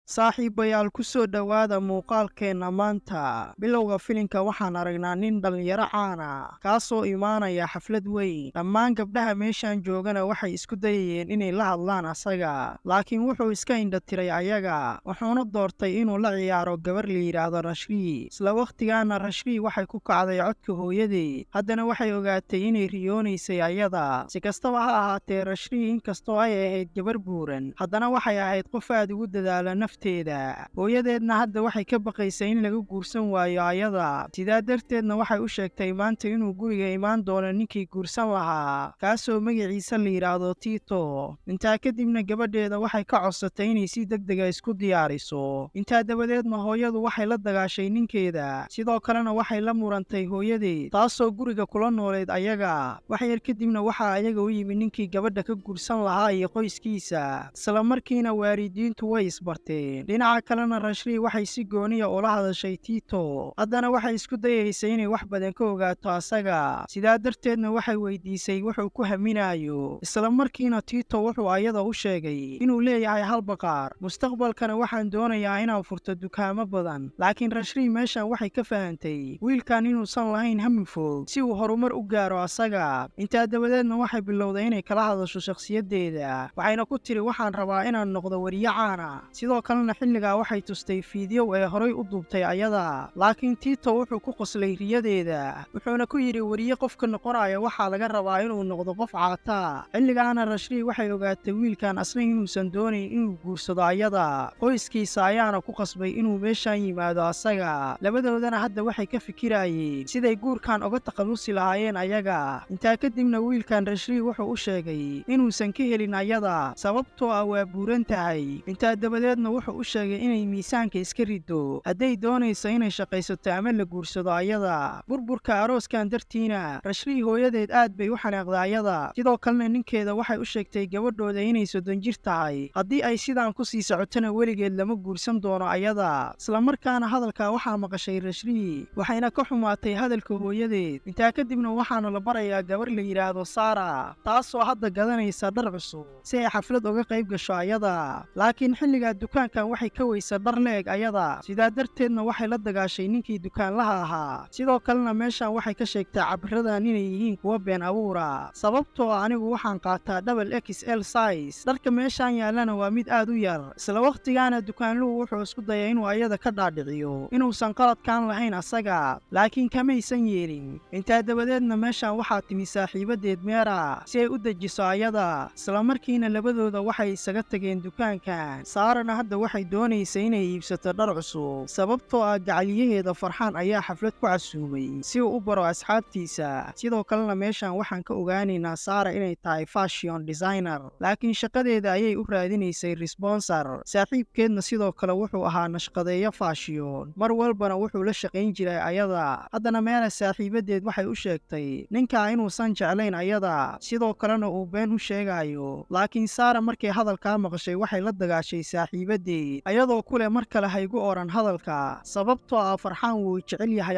saaxiibayaal ku soo dhowaada muuqaalkeenna maanta. Bilowga filimka waxaan aragnaa nin dhallinyaro caan ah kaasoo imaanaya xaflad weyn. Dhammaan gabdhaha meeshan joogana waxay isku dayayeen inay la hadlaan asaga, laakiin wuxuu iska indhatiray ayaga, wuxuuna doortay inuu la ciyaaro gabar la yidhaahdo Rashmi. Isla wakhtigaana Rashmi waxay ku kacday codka hooyadeed, haddana waxay ogaatay inay riyoonaysay ayada. Si kastaba ha ahaatee, Rashmi inkastoo ay ahayd gabar buuran, haddana waxay ahayd qof aad ugu dadaala hooyadeedna hadda waxay ka baqaysay in laga guursan waayo ayada. Sidaa darteedna waxay u sheegtay maanta inuu guriga imaan doono ninkii guursan lahaa, kaasoo magaciisa la yidhaahdo Tito. Intaa kadibna gabadheeda waxay ka codsatay inay si degdega isku diyaariso. Intaa dabadeedna hooyadu waxay la dagaashay ninkeeda, sidoo kalena waxay la murantay hooyadeed, taasoo guriga kula nooleed ayaga. wax yar kadibna waxaa ayaga u yimid ninkii gabadha ka guursan lahaa iyo qoyskiisa. isla markiina waalidiintu way isbarteen. dhinaca kalena Rashmi waxay si gooniya ula hadashay Tito, haddana waxay isku dayaysay inay wax badan ka ogaato asaga. sidaa darteedna waxay weydiisay wuxuu ku haminayo. isla markiina Tito wuxuu ayada u sheegay inuu leeyahay hal baqaar, mustaqbalkana waxaan doonayaa inaan furto dukaamo badan. laakiin Rashmi meeshan waxay ka fahantay wiilkan inuusan lahayn hami fog si uu horumar u gaaro asaga. intaa dabadeedna waxay bilowday inay kala hadasho shakhsiyadeeda, waxayna ku tiri waxaan rabaa inaan noqdo wariye caan ah. sidoo kalena xilligaa waxay tustay fiidiyow ee horay u duubtay ayada, laakiin Tito wuxuu ku qoslay riyadeeda, wuxuuna ku yidhi wariye qofka noqonaya waxaa laga rabaa inuu noqdo qof caata. xilligaana Rashmi waxay ogaatay wiilkan asna inuusan doonayn inuu guursado ayada, qoyskiisa ayaana ku qasbay inuu meeshan yimaado asaga. labadoodana hadda waxay ka fikirayeen siday guurkan uga takhallusi lahaayeen ayaga. intaa kadibna wiilkan Rashmi wuxuu u sheegay inuusan ka helin ayada sababtoo ah waa buuran tahay. intaa dabadeedna wuxuu u sheegay inay miisaanka iska riddo hadday doonayso inay shaqaysato ama la guursado ayada. burburka arooskan dartiina Rashmi hooyadeed aad bay u xanaaqday ayada, sidoo kalena ninkeeda waxay u sheegtay gabadhooda inay 30 jir tahay, haddii ay sidaan ku sii socotona weligeed lama guursan doono ayada. isla markaana hadalkaa waxaa maqashay Rashmi, waxayna ka xumaatay hadalka hooyadeed. intaa kadibna waxaana la barayaa gabar la yidhaahdo Sara, taasoo hadda gadanaysa dhar cusub si ay xaflad uga qayb gasho ayada. laakiin xilligaa dukaankan waxay ka weysa dhar leeg ayada, sidaa darteedna waxay la dagaashay ninkii dukaanlaha ahaa. sidoo kalena meeshan waxay ka sheegtay cabiradan inay yihiin kuwa been abuura, sababtoo ah anigu waxaan qaataa double XL size, dharka meeshan yaallana waa mid aad u yar. isla wakhtigaana dukaanluhu wuxuu isku dayay inuu ayada ka dhaadhiciyo inuusan qaladkaan lahayn asaga, laakiin kamaysan yeelin. intaa dabadeedna meeshan waxaa timi saaxiibadeed Meera si ay u dejiso ayada. isla markiina labadooda waxay isaga tageen dukaankan. Saarana hadda waxay doonaysay inay iibsato dhar cusub, sababtoo ah gacaliyaheeda Farxaan ayaa xaflad ku casuumay si uu u baro asxaabtiisa. sidoo kalena meeshan waxaan ka ogaanaynaa Saara inay tahay fashion designer, laakiin shaqadeeda ayay u raadinaysay responsor. saaxiibkeedna sidoo kale wuxuu ahaa nashqadeeyo fashion, mar walbana wuxuu la shaqayn jiray ayada. haddana Meera saaxiibadeed waxay u sheegtay ninkaa inuusan jeclayn ayada, sidoo kalena uu been u sheegayo. laakiin Saara markay hadalkaa maqashay waxay la dagaashay saaxiibadeed ayadoo ku leh mar kale haygu oran hadalka, sababtoo ah Farxaan wuu jecel yahay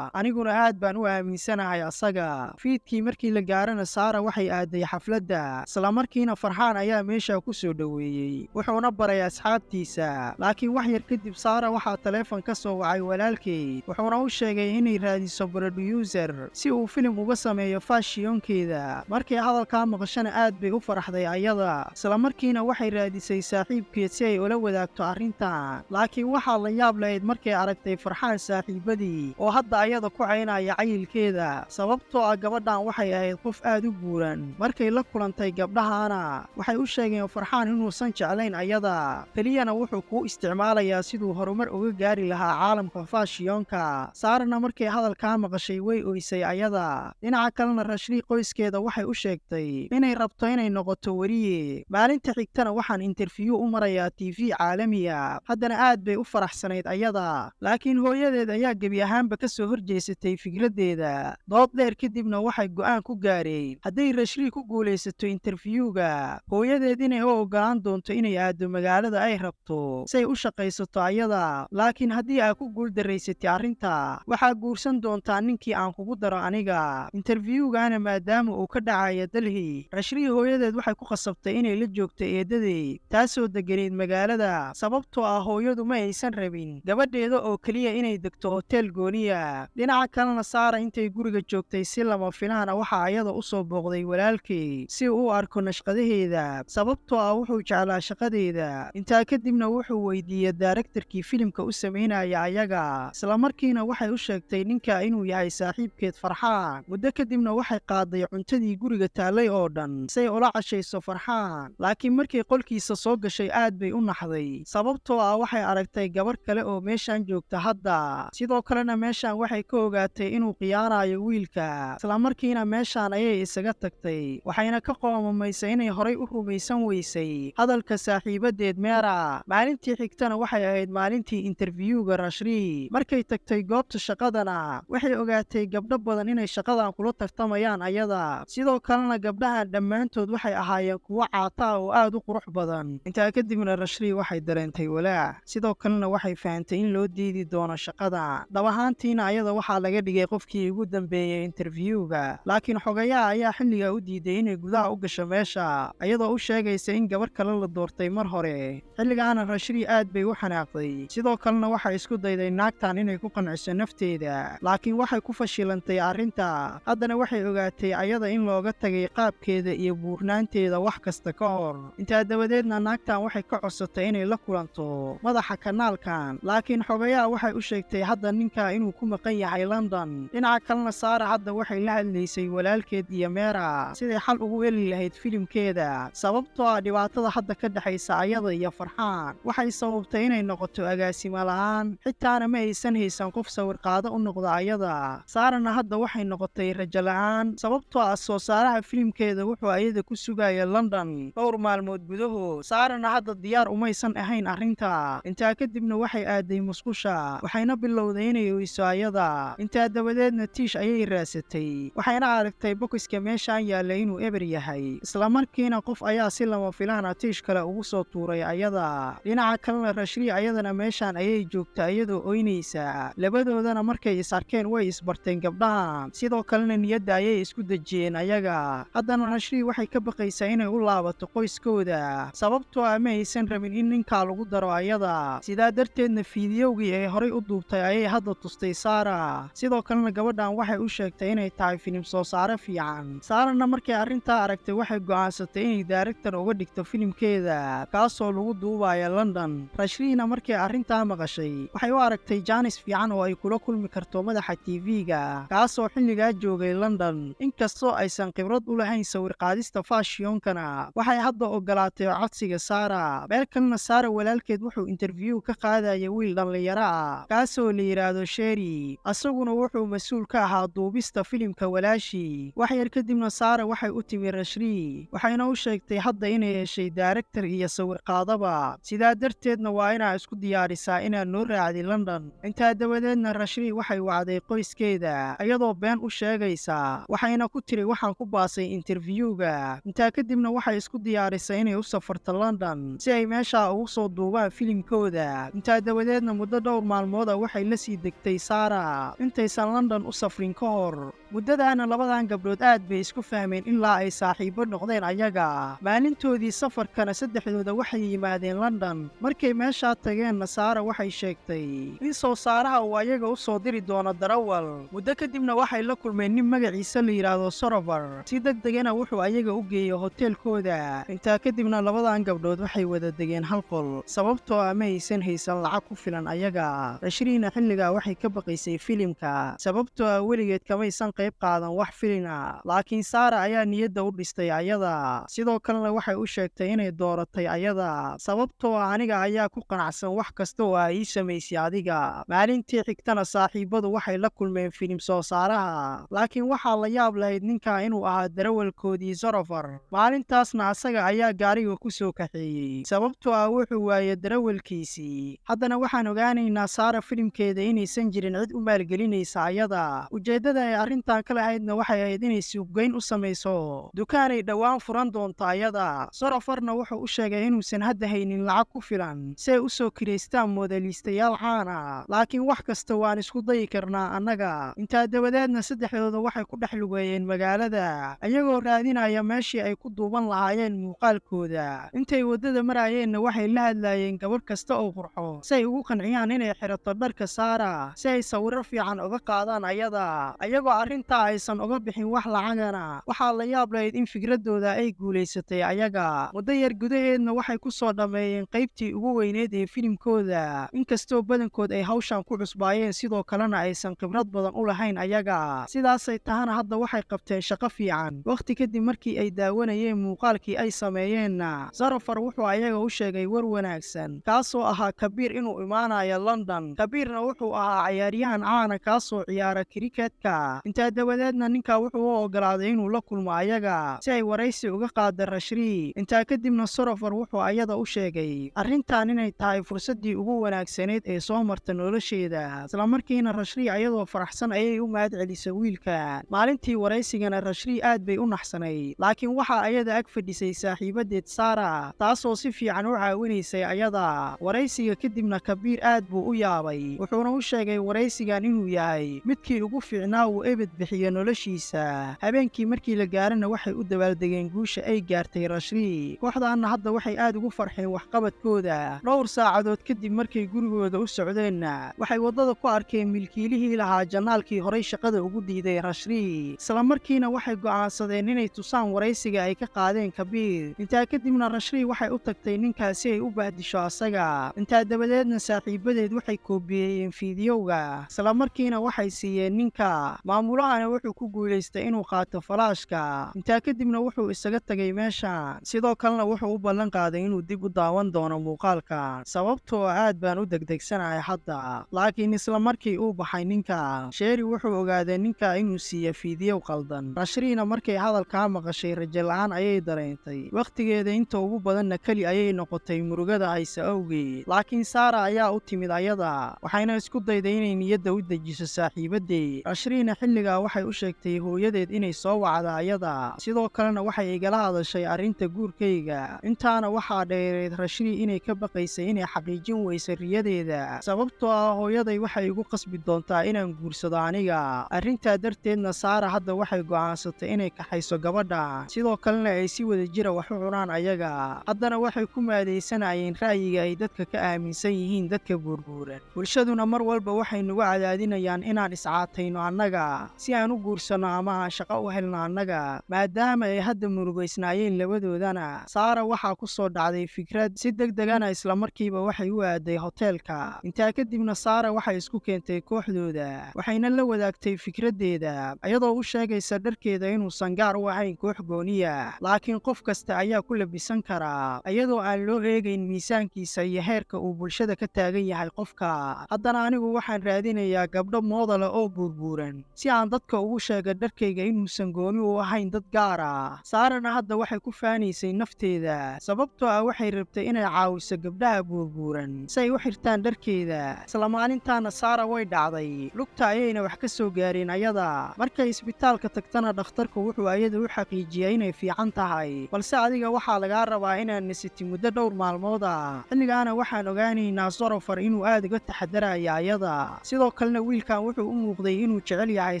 aniguna aad baan u aaminsanahay asaga. fiidkii markii la gaarana Saara waxay aaday xafladda, isla markiina Farxaan ayaa meesha ku soo dhoweeyey, wuxuuna baray asxaabtiisa. laakiin wax yar kadib Saara waxaa taleefon ka soo wacay walaalkeed, wuxuuna u sheegay inay raadiso producer si uu filim uga sameeyo fashionkeeda. markay hadalkaa maqashana aad bay u faraxday ayada, isla markiina waxay raadisay saaxiibkeed si ay ula wadaagto arrintan. laakiin waxaa la yaab lahayd markay aragtay Farxaan saaxiibadii oo hadda ayada ku caynaya cayilkeeda, sababtoo ah gabadhan waxay ahayd qof aad u buuran. markay la kulantay gabdhahana waxay u sheegeen Farxaan inuusan jeclayn ayada, keliyana wuxuu kuu isticmaalayaa siduu horumar uga gaari lahaa caalamka fashionka. Saarana markay hadalkaa maqashay way oysay ayada. dhinaca kalena Rashmi qoyskeeda waxay u sheegtay inay rabto inay noqoto wariye. maalinta xigtana waxaan interview u marayaa TV caalami ah, haddana aad bay u faraxsanayd ayada. laakiin hooyadeed ayaa gebi ahaanba ka soo horjeesatay fikraddeeda. dood dheer kadibna waxay go'aan ku gaareen hadday Rashmi ku guulaysato interviewga, hooyadeed inay u ogolaan doonto inay aado magaalada ay rabto si ay u shaqaysato ayada. laakiin haddii aad ku guuldarraysatay arrinta, waxaa guursan doontaa ninkii aan kugu daro aniga. interviewgana maadaama uu ka dhacaya Delhi, Rashmi hooyadeed waxay ku qasabtay inay la joogto eedadeed, taasoo deganeed magaalada magaalada sababtoo ah hooyadu ma aysan rabin gabadheeda oo keliya inay degto hoteel gooniya. Dhinaca kalena Saara intay guriga joogtay si lama filaana waxaa ayada u soo booqday walaalkay si uu u arko nashqadaheeda sababtoo ah wuxuu jeclaa shaqadeeda. Intaa kadibna wuxuu weydiiyey daarektarkii filimka u samaynaya ayaga, isla markiina waxay u sheegtay ninka inuu yahay saaxiibkeed Farxaan. Muddo kadibna waxay qaaday cuntadii guriga taallay oo dhan say ula cashayso Farxaan, laakiin markay qolkiisa soo gashay aad bay u naxday sababtoo ah waxay aragtay gabar kale oo meeshaan joogta hadda. Sidoo kalena meeshaan waxay ka ogaatay inuu khiyaanayo wiilka, isla markiina meeshaan ayay isaga tagtay, waxayna ka qoomamaysay inay horay u rumaysan weysay hadalka saaxiibadeed Meera. Maalintii xigtana waxay ahayd maalintii interviewga Rashri. Markay tagtay goobta shaqadana waxay ogaatay gabdho badan inay shaqadan kula tartamayaan ayada, sidoo kalena gabdhahan dhammaantood waxay ahaayeen kuwo caata oo aad u qurux badan. Intaa kadibna Rashri waxay dareentay walaac, sidoo kalena waxay fahantay in loo diidi doono shaqada. dhab ahaantiina ayada waxaa laga dhigay qofkii ugu dambeeyey interviewga, laakiin xogayaha ayaa xilligaa u diiday inay gudaha u gasho meesha iyadoo u sheegaysa in gabar kale la doortay mar hore. xilligaana Rashri aad bay u xanaaqday, sidoo kalena waxay isku dayday naagtan inay ku qanciso nafteeda, laakiin waxay ku fashilantay arrinta. haddana waxay ogaatay ayada in looga tagay qaabkeeda iyo buurnaanteeda wax kasta ka hor. intaa dabadeedna naagtan waxay ka codsatay inay la kulanto madaxa kanaalkan, laakiin xogayaha waxay u sheegtay hadda ninka inuu ku maqan yahay London. dhinaca kalena Saara hadda waxay la hadlaysay walaalkeed iyo Meera siday xal ugu heli lahayd filimkeeda sababtoo ah dhibaatada hadda ka dhexaysa ayada iyo Farxaan waxay sababtay inay noqoto agaasimo la'aan, xitaana ma aysan haysan qof sawirqaado u noqda ayada. Saarana hadda waxay noqotay rajo la'aan sababtoo ah soo saaraha filimkeeda wuxuu ayada ku sugaya London dhowr maalmood gudahood. Saarana hadda diyaar umaysan ahayn arrinta. intaa kadibna waxay aaday musqusha, waxayna bilowday inay oyso ayada. intaa dabadeedna tiish ayay raasatay, waxayna aragtay bokiska meeshaan yaalla inuu eber yahay, isla markiina qof ayaa si lama filaana tiish kale ugu soo tuuray ayada. dhinaca kalena Rashri ayadana meeshaan ayay joogta iyadoo oynaysa. labadoodana markay is arkeen way isbarteen gabdhahan, sidoo kalena niyadda ayay isku dejiyeen ayaga. haddana Rashri waxay ka baqaysaa inay u laabato qoyskooda sababtoo ah ma aysan rabin in ninkaa lagu daro ayada. sidaa darteedna fiidiyowgii ay horay u duubtay ayay hadda tustay Saara, sidoo kalena gabadhan waxay u sheegtay inay tahay filim soo saare fiican. Saarana markay arrintaa aragtay waxay go'aansatay inay daarektar uga dhigto filimkeeda kaasoo lagu duubayo London. Rashriina markay arrintaa maqashay waxay u aragtay jaanis fiican oo ay kula kulmi karto madaxa TV-ga kaasoo xilligaa joogay London. inkastoo aysan khibrad u lahayn sawir qaadista faashiyoonkana waxay hadda ogolaatay codsiga Saara. meel kalena Saara walaalkeed wuxuu interview ka qaadaya wiil dhallinyaro ah kaasoo la yidhaahdo Sherry, asaguna wuxuu mas-uul ka ahaa duubista filimka walaashii. wax yar kadibna Saara waxay u timi Rashri, waxayna u sheegtay hadda inay heshay daarektar iyo sawir qaadaba, sidaa darteedna waa inaa isku diyaarisaa inaad noo raacdi London. intaa dabadeedna Rashri waxay wacday qoyskeeda iyadoo been u sheegaysa, waxayna ku tiri waxaan ku baasay interviewga. intaa kadibna waxay isku diyaarisay inay u safarto London si ay meeshaa ugu soo duubaan filimkooda. intaa dabadeedna muddo dhowr maalmooda waxay la sii degtay Saara intaysan London u safrin ka hor. muddadaana labadan gabdhood aad bay isku fahmeen ilaa ay saaxiibo noqdeen ayaga. maalintoodii safarkana saddexdooda waxay yimaadeen London. markay meeshaa tageenna Saara waxay sheegtay in soo saaraha uu ayaga u soo diri doono darawal. muddo kadibna waxay la kulmeen nin magaciisa la yidhaahdo Sorovar, si degdegana wuxuu ayaga u geeyey hoteelkooda. intaa kadibna labadan gabdhood waxay wada degeen hal qol sababtoo ah ma aysan haysan lacag ku filan ayaga. Rashriina xilligaa waxay ka baqaysay filimka sababtoo ah weligeed kamaysan qayb qaadan wax filina, laakiin Saara ayaa niyadda u dhistay ayada. sidoo kalena waxay u sheegtay inay dooratay ayada sababtoo ah aniga ayaa ku qanacsan wax kasta oo ay ii samaysay adiga. maalintii xigtana saaxiibadu waxay la kulmeen filim soo saaraha, laakiin waxaa la yaab lahayd ninka inuu ahaa darawalkoodii Sorovar. maalintaasna asaga ayaa gaariga ku soo kaxeeyey sababtoo ah wuxuu waayey darawalkiisii. haddana waxaan ogaanaynaa Saara filimkeeda inaysan jirin cid u maalgelinaysa ayada. ujeeddada ay arrintan ka lahaydna waxay ahayd inay suuqgeyn u samayso dukaanay dhowaan furan doonto ayada. Sorovarna wuxuu u sheegay inuusan hadda haynin lacag ku filan si ay u soo kiraystaan moodaliistayaal caan ah, laakiin wax kasta waan isku dayi karnaa annaga. intaa dabadeedna saddexdooda waxay ku dhex lugeeyeen magaalada ayagoo raadinaya meeshii ay ku duuban lahaayeen muuqaalkooda. intay waddada maraayeenna waxay la hadlaayeen gabadh kasta oo qurxo si ay ugu qanciyaan inay xirato dharka Saara si ay sawirro fiican uga qaadaan ayada ayagoo arrintaa aysan uga bixin wax lacagana waxaa la yaab lahayd in fikradooda ay guulaysatay ayaga muddo yar gudaheedna waxay ku soo dhammeeyeen qaybtii ugu weyneed ee filimkooda inkastoo badankood ay hawshan ku cusbaayeen sidoo kalena aysan khibrad badan u lahayn ayaga sidaasay tahana hadda waxay qabteen shaqo fiican waqti kadib markii ay daawanayeen muuqaalkii ay sameeyeenna Sarafar wuxuu ayaga u sheegay war wanaagsan kaasoo ahaa Kabiir inuu imaanayo London Kabiirna wuxuu ahaa ciyaaryahan caan kaasoo ciyaara kriketka intaa dabadeedna ninka wuxuu u ogolaaday inuu la kulmo ayaga si ay waraysi uga qaado Rashri intaa kadibna Sarafar wuxuu ayada u sheegay arrintan inay tahay fursadii ugu wanaagsaneed ee soo marta nolosheeda isla markiina Rashri ayadoo faraxsan ayay u mahad celisay wiilka maalintii waraysigana Rashri aad bay u naxsanay laakiin waxa ayada ag fadhisay saaxiibadeed Saara taasoo si fiican u caawinaysay ayada waraysiga kadibna Kabiir aad buu u yaabay wuxuuna u sheegay waraysigan inuu yahay midkii ugu fiicnaa uu ebed bixiyo noloshiisa habeenkii markii la gaarana waxay u dabaaldegeen guusha ay gaartay Rashri kooxdaana hadda waxay aad ugu farxeen waxqabadkooda dhowr saacadood kadib markay gurigooda u socdeenna waxay wadada ku arkeen milkiilihii lahaa janaalkii horay shaqada ugu diiday Rashri isla markiina waxay go'aansadeen inay tusaan waraysiga ay ka qaadeen Kabiir intaa kadibna Rashri waxay u tagtay ninkaasi ay u bahdisho asaga intaa dabadeedna saaxiibadeed waxay koobiyeen fiidiyowga isla markiina waxay siiyeen ninka maamulahana wuxuu ku guulaystay inuu qaato falaashka intaa kadibna wuxuu isaga tagay meesha sidoo kalena wuxuu u ballan qaaday inuu dib u daawan doono muuqaalka sababtoo aad baan u degdegsanahay hadda laakiin isla markii uu baxay ninka Sherry wuxuu ogaaday ninka inuu siiyo fiidiyow qaldan Rashriina markay hadalka maqashay rajo la'aan ayay dareentay waqtigeeda inta ugu badanna kali ayay noqotay murugada haysa awgeed laakiin Saara ayaa u timid ayada waxayna isku dayday inay niyadda u dejiso saaxiibadeed Rashriina xilligaa waxay u sheegtay hooyadeed inay soo wacdo ayada sidoo kalena waxay igala hadashay arrinta guurkayga intaana waxaa dheereed Rashri inay ka baqaysay inay xaqiijin weyso riyadeeda sababtoo ah hooyaday waxay igu qasbi doontaa inaan guursado aniga arrintaa darteedna Saara hadda waxay go'aansatay inay kaxayso gabadha sidoo kalena ay si wada jira wax u cunaan ayaga haddana waxay ku maadaysanayeen ra'yiga ay dadka ka aaminsan yihiin dadka buurbuuran bulshaduna mar walba waxay nagu cadaadinayaan inaan iscaatayno annaga si aan u guursano ama aan shaqo u helno annaga maadaama ay hadda murugaysnaayeen labadoodana Saara waxaa ku soo dhacday fikrad si degdegana isla markiiba waxay u aaday hoteelka intaa kadibna Saara waxay isku keentay kooxdooda waxayna la wadaagtay fikraddeeda iyadoo u sheegaysa dharkeeda inuusan gaar u ahayn koox gooniya laakiin qof kasta ayaa ku labisan karaa iyadoo aan loo eegayn miisaankiisa iyo heerka uu bulshada ka taagan yahay qofka haddana anigu waxaan raadinayaa gabdho moodale oo buurbuuran si aan dadka ugu sheega dharkayga inuusan gooni u ahayn dad gaar ah Saarana hadda waxay ku faanaysay nafteeda sababtoo ah waxay rabtay inay caawiso gabdhaha buurbuuran si ay u xirtaan dharkeeda isla maalintaana Saara way dhacday lugta ayayna wax ka soo gaareen ayada markay isbitaalka tagtana dhakhtarku wuxuu ayada u xaqiijiyay inay fiican tahay balse adiga waxaa lagaa rabaa inaad nasiti muddo dhowr maalmood ah xilligaana waxaan ogaanaynaa Sarafar inuu aad uga taxadarayo ayada sidoo kalena wiilkan wuxuu u muuqday inuu jecel yahay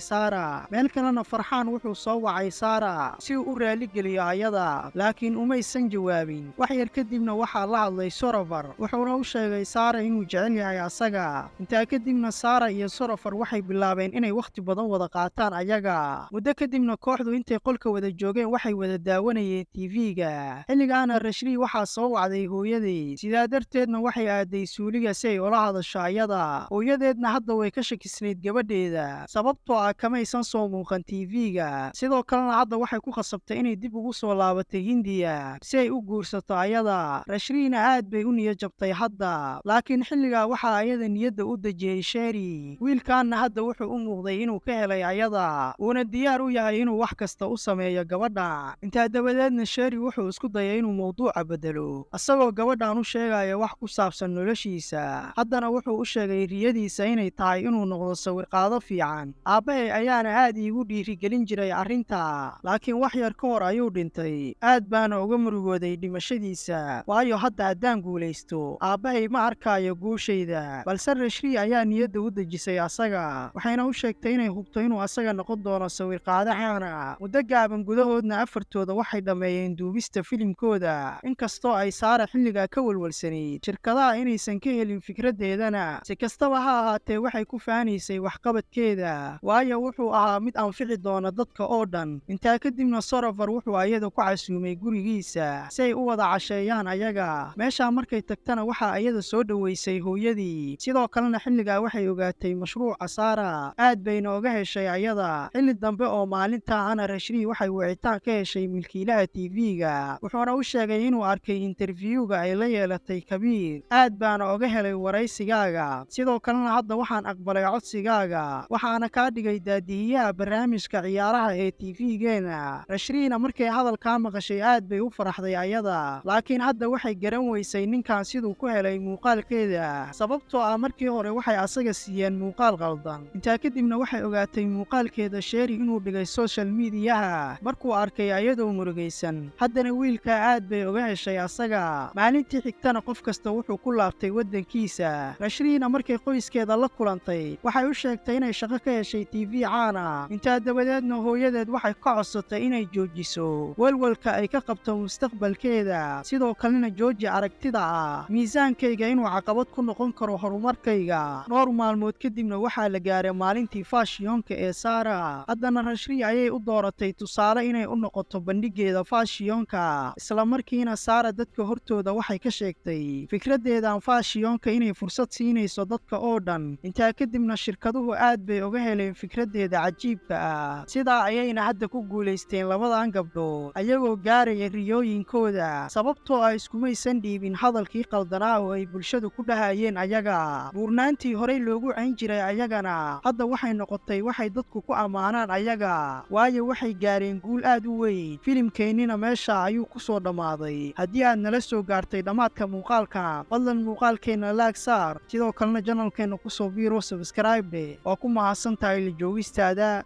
Saara meel kalena Farxaan wuxuu soo wacay Saara si uu u raali geliyo ayada laakiin umaysan jawaabin wax yar kadibna waxaa la hadlay Sarafar wuxuuna u sheegay Saara inuu jecel yahay asaga intaa kadibna Saara iyo Sarafar waxay bilaabeen inay waqti badan wada qaataan ayaga muddo kadibna kooxdu intay qolka wada joogeen waxay wada daawanayeen TV-ga xilligaana Rashri waxaa soo wacday hooyadeed sidaa darteedna waxay aaday suuliga si ay ula hadasho ayada hooyadeedna hadda way ka shakisnayd gabadheeda sababtoo ah kamaysan soo muuqan TV-ga sidoo kalena hadda waxay ku khasabtay inay dib ugu soo laabatay Hindiya si ay u guursato ayada Rashriina aad bay u niyad jabtay hadda laakiin xilligaa waxaa ayada niyadda u dejiyey Sherry wiilkaanna hadda wuxuu u muuqday inuu ka helay ayada uuna diyaar u yahay inuu wax kasta u sameeyo gabadha intaa dabadeedna Sherry wuxuu isku dayay inuu mowduuca bedelo asagoo gabadhan u sheegaya wax ku saabsan noloshiisa haddana wuxuu u sheegay riyadiisa inay tahay inuu noqdo sawirqaado fiican aabbahay ayaana aad iigu dhiirigelin jiray arrinta laakiin wax yar ka hor ayuu dhintay aad baana uga murugooday dhimashadiisa waayo hadda haddaan guulaysto aabbahay ma arkaayo guushayda balse Rashri ayaa niyadda u dejisay asaga waxayna u sheegtay inay hubto inuu asaga noqon doono sawirqaado caan ah muddo gaaban gudahoodna afartooda waxay dhammeeyeen duubista filimkooda inkastoo ay Saara Saara xilligaa ka walwalsanayd shirkadaha inaysan ka helin fikraddeedana. Si kastaba ha ahaatee waxay ku faanaysay waxqabadkeeda, waayo wuxuu ahaa mid anfici doona dadka oo dhan. Intaa kadibna Sorofer wuxuu ayada ku casuumay gurigiisa si ay u wada casheeyaan ayaga. Meeshaa markay tagtana waxaa ayada soo dhoweysay hooyadii. Sidoo kalena xilligaa waxay ogaatay mashruuca Saara, aad bayna oga heshay ayada. Xilli dambe oo maalintaa ana Rashri waxay wicitaan ka heshay milkiilaha TV-ga, wuxuuna u sheegay inuu arkay interview-ga ay la yeelatay Kabiir. aad baana oga helay waraysigaaga, sidoo kalena hadda waxaan aqbalay codsigaaga, waxaana kaa dhigay daadihiyaha barnaamijka ciyaaraha ee TV-geena. Rashriina markay hadalkaa maqashay aad bay u faraxday ayada, laakiin hadda waxay garan weysay ninkan siduu ku helay muuqaalkeeda, sababtoo ah markii hore waxay asaga siiyeen muuqaal qaldan. Intaa kadibna waxay ogaatay muuqaalkeeda Sherry inuu dhigay social mediaha markuu arkay ayadoo murugaysan. haddana wiilka aad bay oga heshay asaga. maalintii xigtana qof kasta wuxuu ku laabtay waddankiisa. Rashriina markay qoyskeeda la kulantay waxay u sheegtay inay shaqo ka heshay TV caana. intaa dabadeedna hooyadeed waxay ka codsatay inay joojiso walwalka ay ka qabto mustaqbalkeeda, sidoo kalena jooji aragtida ah miisaankayga inuu caqabad ku noqon karo horumarkayga. dhowr maalmood kadibna waxaa la gaaray maalintii faashiyonka ee Saara. haddana Rashri ayay u dooratay tusaale inay u noqoto bandhigeeda faashiyonka. isla markiina Saara dadka hortooda waxay ka sheegtay fikraddeedan faashiyonka inay fursad siinayso dadka oo dhan. intaa kadibna shirkaduhu aad bay oga heleen fikraddeeda cajiibka ah. sidaa ayayna hadda ku guulaysteen labadan gabdhood ayagoo gaaraya riyooyinkooda, sababtoo ah iskumaysan dhiibin hadalkii qaldanaa oo ay bulshadu ku dhahayeen ayaga. buurnaantii horey loogu cayn jiray ayagana hadda waxay noqotay waxay dadku ku ammaanaan ayaga, waayo waxay gaareen guul aad u weyn. filimkeennina meesha ayuu ku soo dhammaaday. haddii aad nala soo gaartay dhammaadka muuqaalka, fadlan muuqaalkeenna laag saar, sidoo kalena janalkeenna ku soo biiro subscribe waa ku mahadsan tahay la joogistaada.